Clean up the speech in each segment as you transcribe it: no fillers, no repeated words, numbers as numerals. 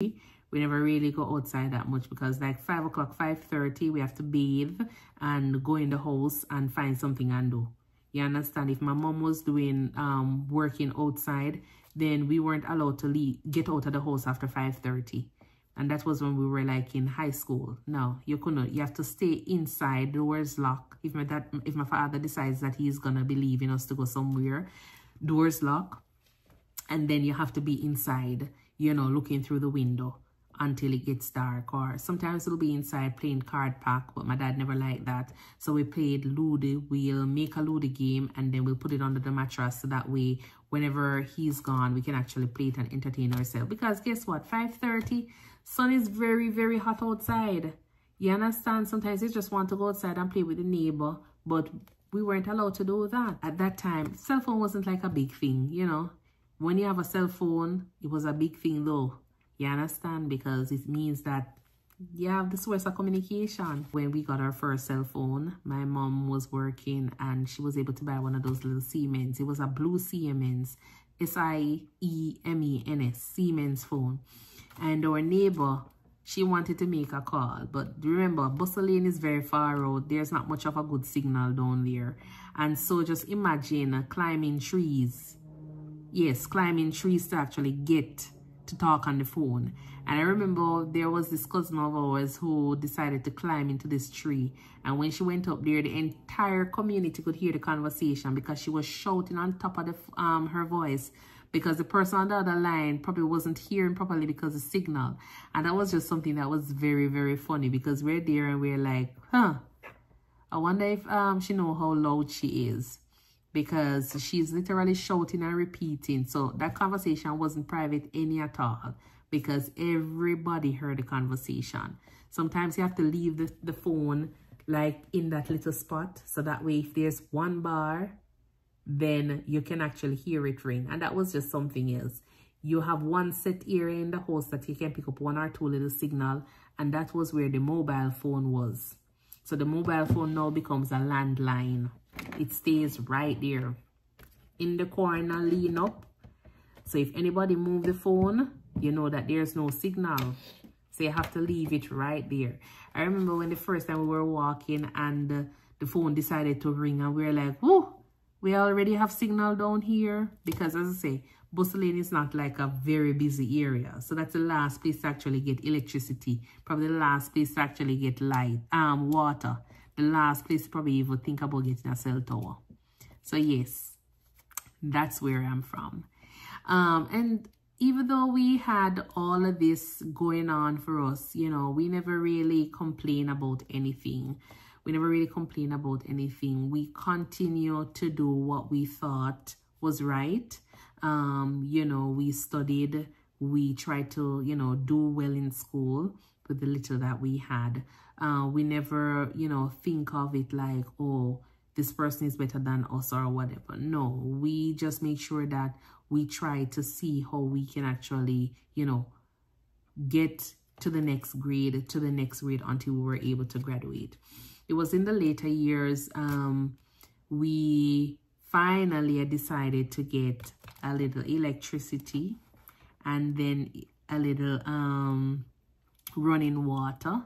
We never really go outside that much because like 5 o'clock, 5:30, we have to bathe and go in the house and find something and do. You understand? If my mom was doing working outside, then we weren't allowed to get out of the house after 5:30. And that was when we were like in high school. No, you couldn't. You have to stay inside, doors locked. If my father decides that he's gonna be leaving us to go somewhere, doors locked. And then you have to be inside, you know, looking through the window until it gets dark. Or sometimes it'll be inside playing card pack, but my dad never liked that. So we played Ludo. We'll make a Ludo game and then we'll put it under the mattress, so that way whenever he's gone, we can actually play it and entertain ourselves. Because guess what? 5:30, sun is very, very hot outside. You understand? Sometimes you just want to go outside and play with the neighbor, but we weren't allowed to do that. At that time, cell phone wasn't like a big thing, you know. When you have a cell phone, it was a big thing though. You understand? Because it means that you have the source of communication. When we got our first cell phone, my mom was working and she was able to buy one of those little Siemens. It was a blue Siemens, S-I-E-M-E-N-S, Siemens phone. And our neighbor, she wanted to make a call. But remember, Bustle Lane is very far out. There's not much of a good signal down there. And so just imagine climbing trees. Yes, climbing trees to actually get to talk on the phone. And I remember there was this cousin of ours who decided to climb into this tree. And when she went up there, the entire community could hear the conversation because she was shouting on top of the, her voice, because the person on the other line probably wasn't hearing properly because of the signal. And that was just something that was very, very funny, because we're there and we're like, huh, I wonder if she knows how loud she is. Because she's literally shouting and repeating. So that conversation wasn't private any at all, because everybody heard the conversation. Sometimes you have to leave the phone like in that little spot, so that way if there's one bar, then you can actually hear it ring. And that was just something else. You have one set area in the house that you can pick up 1 or 2 little signal, and that was where the mobile phone was. So the mobile phone now becomes a landline. It stays right there in the corner, lean up. So if anybody move the phone, you know that there's no signal. So you have to leave it right there. I remember when the first time we were walking and the phone decided to ring, and we were like, whoa, we already have signal down here. Because as I say, Bustle Lane is not like a very busy area. So that's the last place to actually get electricity. Probably the last place to actually get light, water. The last place to probably even think about getting a cell tower. So yes, that's where I'm from. And even though we had all of this going on for us, you know, we never really complain about anything. We never really complain about anything. We continue to do what we thought was right. You know, we studied, we tried to, you know, do well in school with the little that we had. We never, you know, think of it like, oh, this person is better than us or whatever. No, we just make sure that we try to see how we can actually, you know, get to the next grade, until we were able to graduate. It was in the later years, we finally decided to get a little electricity and then a little running water.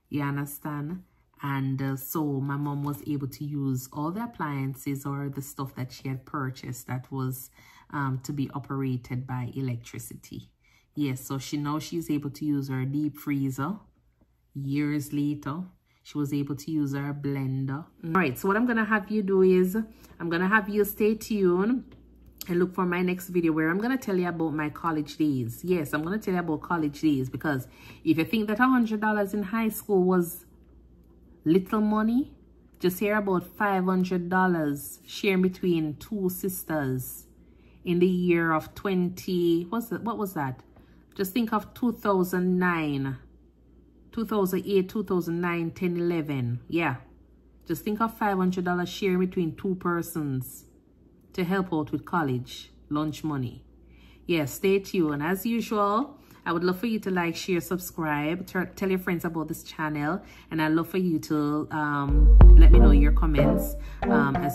You understand? And so my mom was able to use all the appliances or the stuff that she had purchased that was to be operated by electricity. Yes, so she's able to use her deep freezer. Years later, she was able to use her blender. All right, so what I'm going to have you do is I'm going to have you stay tuned and look for my next video where I'm going to tell you about my college days. Yes, I'm going to tell you about college days, because if you think that $100 in high school was little money, just hear about $500 shared between 2 sisters in the year of what was that? Just think of 2009, 2008, 2009, 10, 11. Yeah. Just think of $500 shared between 2 persons to help out with college lunch money. Yeah, stay tuned. As usual, I would love for you to like, share, subscribe, tell your friends about this channel, and I'd love for you to let me know your comments as